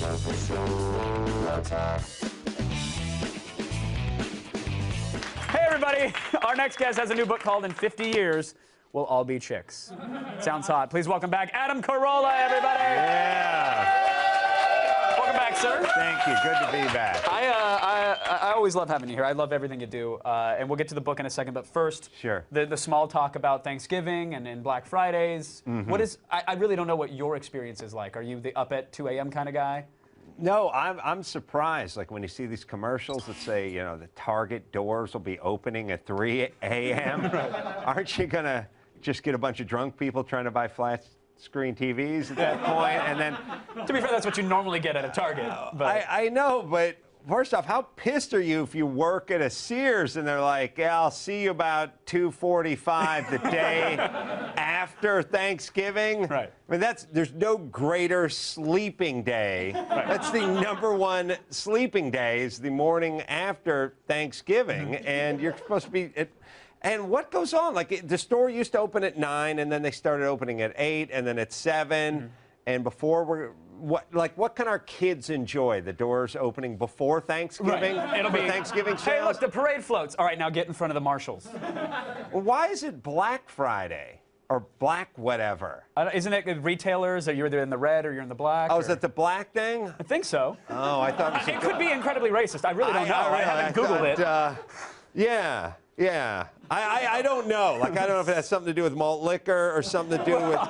Hey, everybody. Our next guest has a new book called In 50 Years, We'll All Be Chicks. Sounds hot. Please welcome back Adam Carolla, everybody. Yeah. Welcome back, sir. Thank you. Good to be back. I always love having you here. I love everything you do. And we'll get to the book in a second. But first, Sure. the small talk about Thanksgiving and Black Fridays. What is? I really don't know what your experience is like. Are you the up at 2 a.m. kind of guy? No, I'm surprised. Like when you see these commercials that say, you know, the Target doors will be opening at 3 a.m. Aren't you gonna just get a bunch of drunk people trying to buy flat screen TVs at that point? And then, To be fair, that's what you normally get at a Target. But I know, but first off, how pissed are you if you work at a Sears and they're like, yeah, I'll see you about 2:45 the day after Thanksgiving? Right. I mean, there's no greater sleeping day. Right. That's the #1 sleeping day is the morning after Thanksgiving, and you're supposed to be and what goes on? Like the store used to open at 9, and then they started opening at 8, and then at 7, and before what can our kids enjoy? The doors opening before Thanksgiving? Right. It'll be Thanksgiving sales? Hey, look, the parade floats. All right, now get in front of the marshals. Well, why is it Black Friday or Black whatever? Isn't it retailers? Are you either in the red or you're in the black? Oh, is that the black thing? I think so. Oh, I thought It could be incredibly racist. I really don't know. I haven't Googled it. Yeah. I don't know. Like, I don't know if it has something to do with malt liquor or something to do with...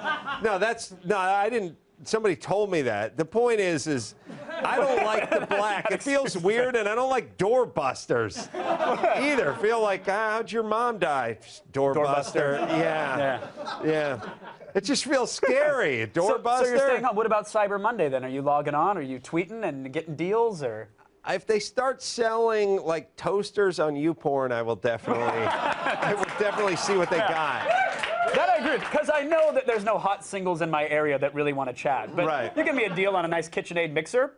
No, I didn't... Somebody told me that. The point is I don't like the black. It feels weird, and I don't like doorbusters either. Feel like, how'd your mom die? Doorbuster. Yeah. It just feels scary. A doorbuster. So you're staying home. What about Cyber Monday, then? Are you logging on? Are you tweeting and getting deals, or...? If they start selling like toasters on YouPorn, I will definitely see what they got. That I agree with, because I know that there's no hot singles in my area that really want to chat. But Right. you give me a deal on a nice KitchenAid mixer,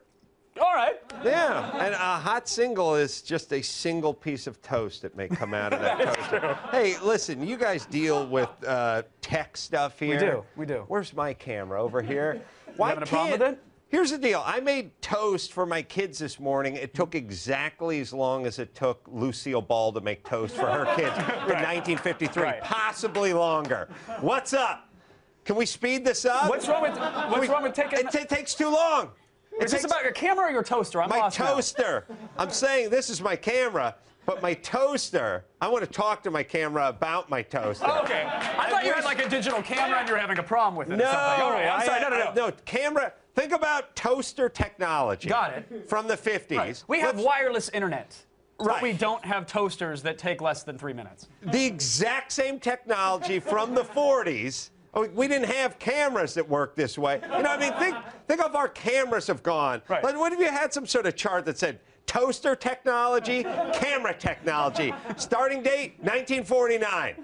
all right. Yeah, and a hot single is just a single piece of toast that may come out of that toaster. True. Hey, listen, you guys deal with tech stuff here. We do. Where's my camera? Over here. You having a problem with it? Here's the deal. I made toast for my kids this morning. It took exactly as long as it took Lucille Ball to make toast for her kids in 1953. Right. Possibly longer. What's up? Can we speed this up? What's wrong with taking... It takes too long. Is this about your camera or your toaster? I'm my lost now. toaster. I'm saying this is my camera, but my toaster, I want to talk to my camera about my toaster. Oh, okay. I thought you had like a digital camera and you were having a problem with it or something. All right, I'm sorry. No. No, camera. Think about toaster technology. Got it. From the 50s. Right. We have wireless internet. But Right. we don't have toasters that take less than 3 minutes. The exact same technology from the 40s. We didn't have cameras that worked this way. You know, I mean, think of our cameras have gone. Right. Like, what if you had some sort of chart that said toaster technology, camera technology, starting date 1949?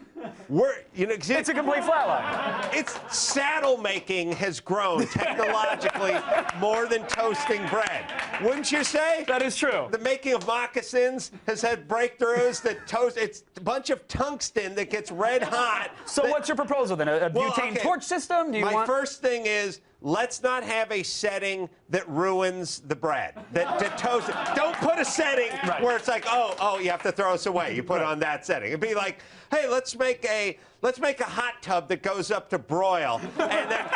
It's a complete flatline. It's saddle making has grown technologically more than toasting bread. Wouldn't you say? That is true. The making of moccasins has had breakthroughs that it's a bunch of tungsten that gets red hot. So what's your proposal then? A butane torch system? Do you My first thing is, let's not have a setting that ruins the bread. That toast it. Don't put a setting where it's like, oh, you have to throw us away. You put it on that setting. It'd be like, hey, let's make a hot tub that goes up to broil, and then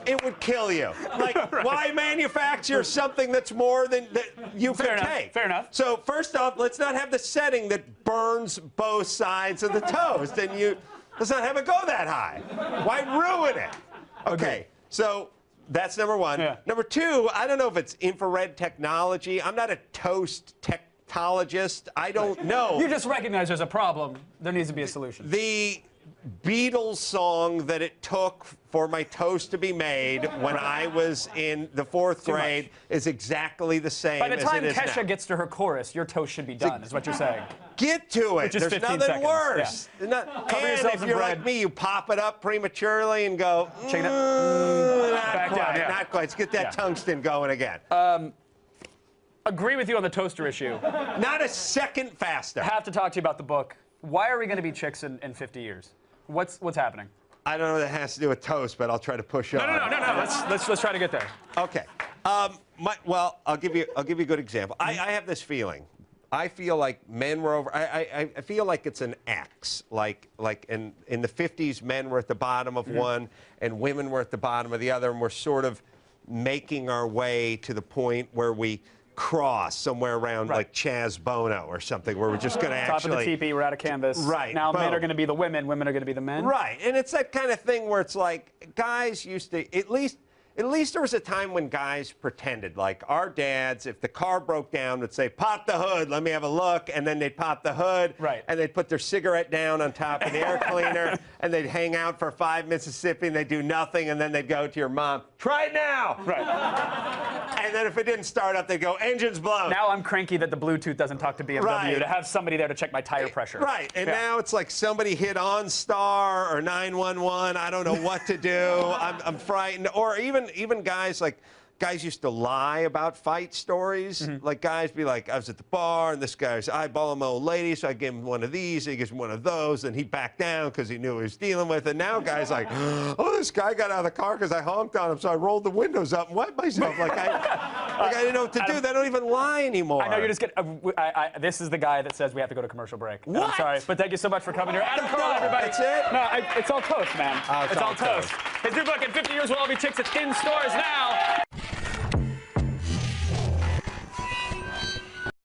it would kill you. Like, why manufacture something that's more than that you can take? Fair enough. So first off, let's not have the setting that burns both sides of the toast, and let's not have it go that high. Why ruin it? Okay. So that's number one. Yeah. Number two, I don't know if it's infrared technology. I'm not a toast technologist. I don't know. You just recognize there's a problem. There needs to be a solution. The Beatles song that it took for my toast to be made when I was in the 4th grade is exactly the same as it is now. By the time Kesha gets to her chorus, your toast should be done, is what you're saying. Get to it. Which is There's 15 nothing seconds. worse. Yeah. And if you're like me, you pop it up prematurely and go, Check it out. not Back quite, down, yeah. not quite. Let's get that tungsten going again. Agree with you on the toaster issue. Not a second faster. I have to talk to you about the book. Why are we going to be chicks in 50 years? What's happening? I don't know what that has to do with toast, but I'll try to push on. No. Let's try to get there. Okay. Well, I'll give you a good example. I have this feeling. I feel like men were over. I feel like it's an X. Like in the 50s, men were at the bottom of one, and women were at the bottom of the other, and we're sort of making our way to the point where we cross somewhere around like Chaz Bono or something, where we're just going to actually... Top of the teepee, we're out of canvas. Right. Now men are going to be the women, women are going to be the men. Right. And it's that kind of thing where it's like, guys used to, at least there was a time when guys pretended, like our dads, if the car broke down, would say, pop the hood, let me have a look, and then they'd pop the hood, and they'd put their cigarette down on top of the air cleaner, and they'd hang out for 5 Mississippi, and they'd do nothing, and then they'd go to your mom, try it now! And then if it didn't start up, they'd go, engine's blown. Now I'm cranky that the Bluetooth doesn't talk to BMW to have somebody there to check my tire pressure. Right, and now it's like somebody hit OnStar or 911, I don't know what to do, I'm frightened, or even guys used to lie about fight stories. Like guys be like, I was at the bar and this guy was eyeballing my old lady, so I gave him one of these, and he gives me one of those, and he backed down because he knew what he was dealing with. And now guys like, oh, this guy got out of the car because I honked on him, so I rolled the windows up and wiped myself. Like I didn't know what to do. They don't even lie anymore. I know you're just getting. This is the guy that says we have to go to commercial break. What? I'm sorry, but thank you so much for coming here, Adam Carolla, everybody. That's it? No, it's all toast, man. Oh, it's all toast. His new book, In 50 Years We'll All Be Chicks, it's in stores now.